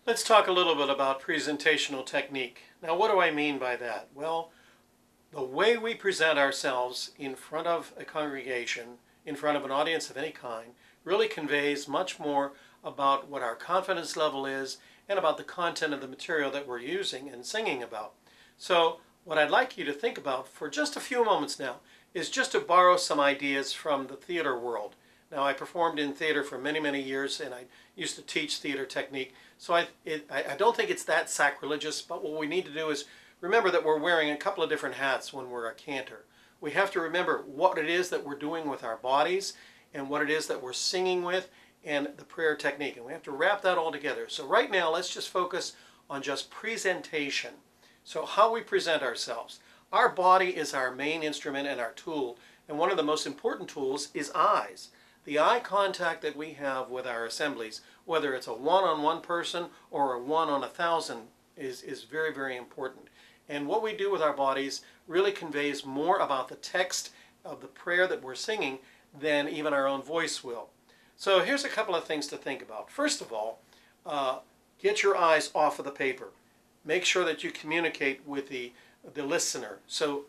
Let's talk a little bit about presentational technique. Now, what do I mean by that? Well, the way we present ourselves in front of a congregation, in front of an audience of any kind, really conveys much more about what our confidence level is and about the content of the material that we're using and singing about. So, what I'd like you to think about for just a few moments now is just to borrow some ideas from the theater world. Now, I performed in theater for many, many years, and I used to teach theater technique. So I don't think it's that sacrilegious, but what we need to do is remember that we're wearing a couple of different hats when we're a cantor. We have to remember what it is that we're doing with our bodies and what it is that we're singing with and the prayer technique. And we have to wrap that all together. So right now, let's just focus on just presentation. So how we present ourselves. Our body is our main instrument and our tool. And one of the most important tools is eyes. The eye contact that we have with our assemblies, whether it's a one-on-one person or a one-on-1,000, is very, very important. And what we do with our bodies really conveys more about the text of the prayer that we're singing than even our own voice will. So here's a couple of things to think about. First of all, get your eyes off of the paper. Make sure that you communicate with the listener. So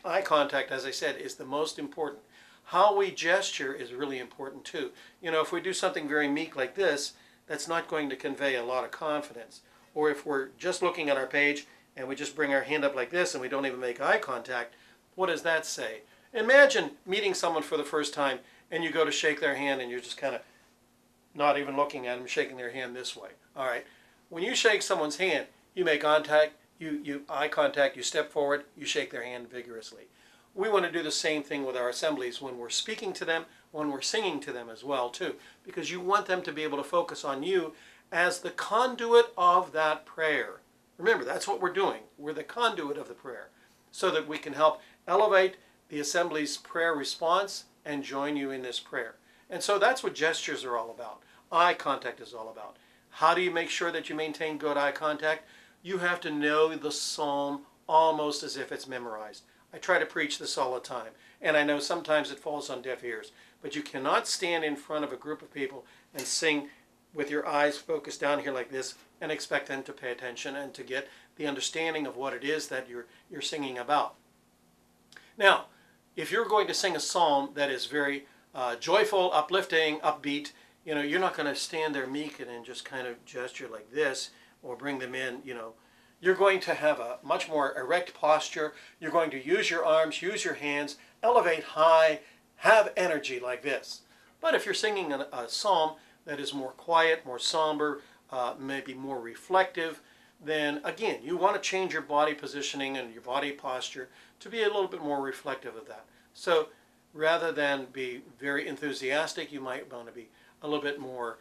eye contact, as I said, is the most important. How we gesture is really important too. You know, if we do something very meek like this, that's not going to convey a lot of confidence. Or if we're just looking at our page and we just bring our hand up like this and we don't even make eye contact, what does that say? Imagine meeting someone for the first time and you go to shake their hand and you're just kind of not even looking at them, shaking their hand this way. All right. When you shake someone's hand, you make contact, eye contact, you step forward, you shake their hand vigorously. We want to do the same thing with our assemblies when we're speaking to them, when we're singing to them as well too, because you want them to be able to focus on you as the conduit of that prayer. Remember, that's what we're doing. We're the conduit of the prayer so that we can help elevate the assembly's prayer response and join you in this prayer. And so that's what gestures are all about. Eye contact is all about. How do you make sure that you maintain good eye contact? You have to know the psalm almost as if it's memorized. I try to preach this all the time, and I know sometimes it falls on deaf ears, but you cannot stand in front of a group of people and sing with your eyes focused down here like this and expect them to pay attention and to get the understanding of what it is that you're singing about. Now, if you're going to sing a psalm that is very joyful, uplifting, upbeat, you know, you're not going to stand there meek and just kind of gesture like this or bring them in, you know. You're going to have a much more erect posture. You're going to use your arms, use your hands, elevate high, have energy like this. But if you're singing a psalm that is more quiet, more somber, maybe more reflective, then again, you want to change your body positioning and your body posture to be a little bit more reflective of that. So rather than be very enthusiastic, you might want to be a little bit more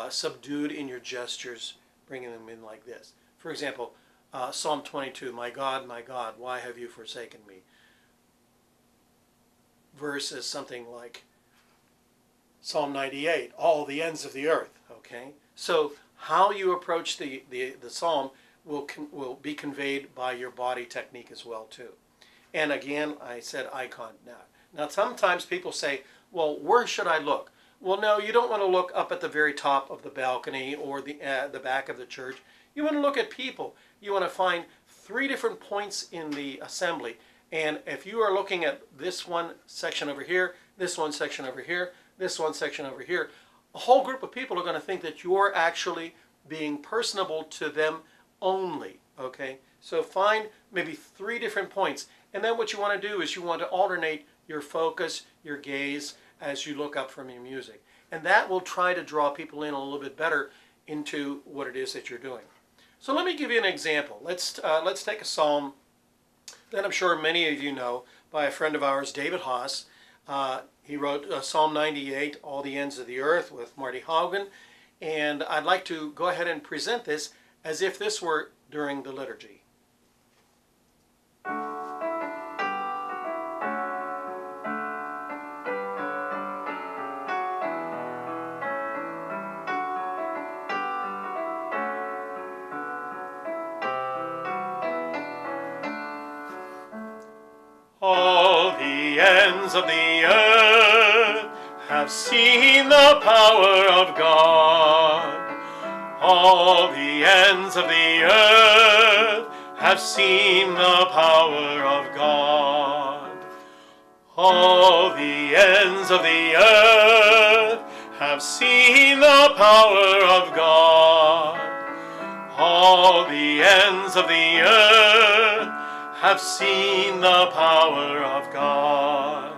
subdued in your gestures, bringing them in like this. For example, Psalm 22, my God, why have you forsaken me? Verse is something like Psalm 98, all the ends of the earth, okay? So how you approach the psalm will be conveyed by your body technique as well too. And again, I said eye contact. Now sometimes people say, well, where should I look? Well, no, you don't want to look up at the very top of the balcony or the back of the church. You want to look at people. You want to find 3 different points in the assembly. And if you are looking at this one section over here, this one section over here, this one section over here, a whole group of people are going to think that you're actually being personable to them only. Okay? So find maybe 3 different points. And then what you want to do is you want to alternate your focus, your gaze, as you look up from your music. And that will try to draw people in a little bit better into what it is that you're doing. So let me give you an example. Let's take a psalm that I'm sure many of you know by a friend of ours, David Haas. He wrote Psalm 98, All the Ends of the Earth, with Marty Haugen. And I'd like to go ahead and present this as if this were during the liturgy. All the ends of the earth have seen the power of God. All the ends of the earth have seen the power of God. All the ends of the earth have seen the power of God. All the ends of the earth have seen the power of God.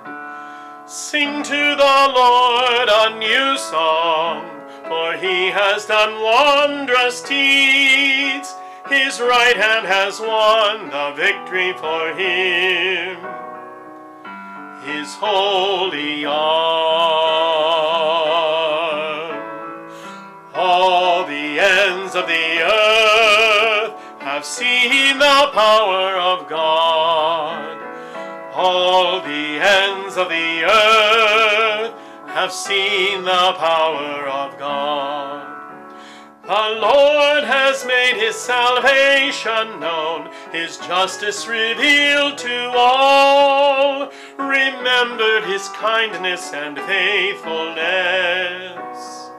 Sing to the Lord a new song, for he has done wondrous deeds. His right hand has won the victory for him. His holy arm. All the ends of the earth have seen the power of God. All the ends of the earth have seen the power of God. The Lord has made his salvation known, his justice revealed to all. Remembered his kindness and faithfulness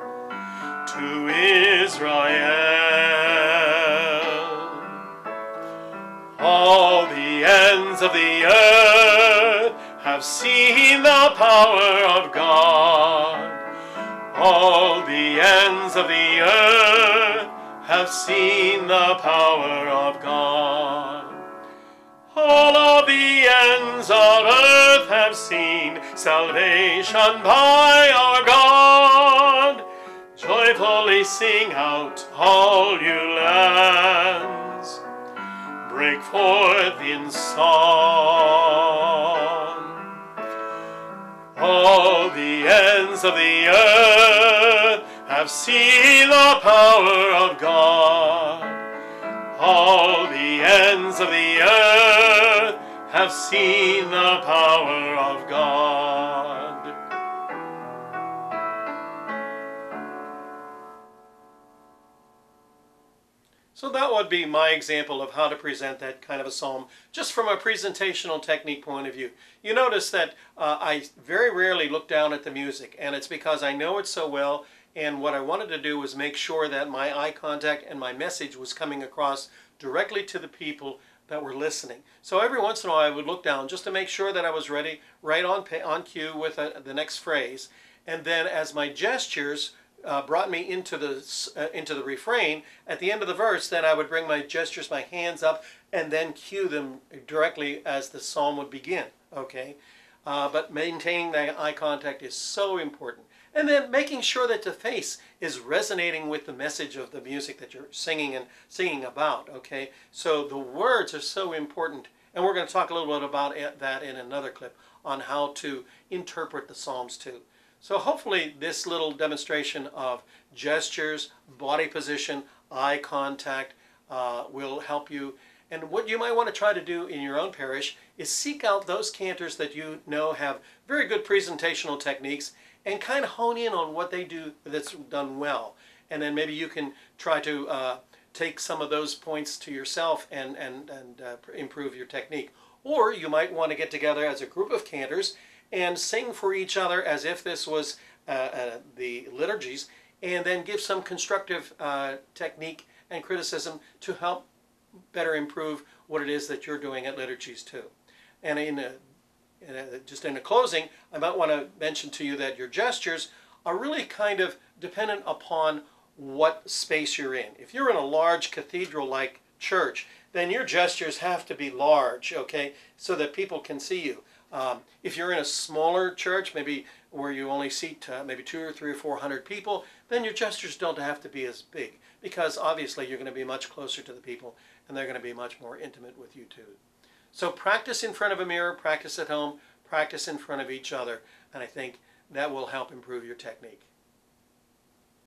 to Israel. All the ends of the earth have seen the power of God. All the ends of the earth have seen the power of God. All of the ends of earth have seen salvation by our God. Joyfully sing out, all you lands. Break forth in song. All the ends of the earth have seen the power of God. All the ends of the earth have seen the power of God. So that would be my example of how to present that kind of a psalm, just from a presentational technique point of view. You notice that I very rarely look down at the music, and it's because I know it so well, and what I wanted to do was make sure that my eye contact and my message was coming across directly to the people that were listening. So every once in a while I would look down just to make sure that I was ready, right on cue with the next phrase, and then as my gestures brought me into the refrain, at the end of the verse, then I would bring my gestures, my hands up, and then cue them directly as the psalm would begin. Okay, but maintaining that eye contact is so important, and then making sure that the face is resonating with the message of the music that you're singing about. Okay, so the words are so important, and we're going to talk a little bit about that in another clip on how to interpret the psalms too. So hopefully this little demonstration of gestures, body position, eye contact will help you. And what you might want to try to do in your own parish is seek out those cantors that you know have very good presentational techniques and kind of hone in on what they do that's done well. And then maybe you can try to take some of those points to yourself and improve your technique. Or you might want to get together as a group of cantors and sing for each other as if this was the liturgies, and then give some constructive technique and criticism to help better improve what it is that you're doing at liturgies too. And just in a closing, I might want to mention to you that your gestures are really kind of dependent upon what space you're in. If you're in a large cathedral-like church, then your gestures have to be large, okay, so that people can see you. If you're in a smaller church, maybe where you only seat maybe 200 or 300 or 400 people, then your gestures don't have to be as big, because obviously you're going to be much closer to the people and they're going to be much more intimate with you too. So practice in front of a mirror, practice at home, practice in front of each other, and I think that will help improve your technique.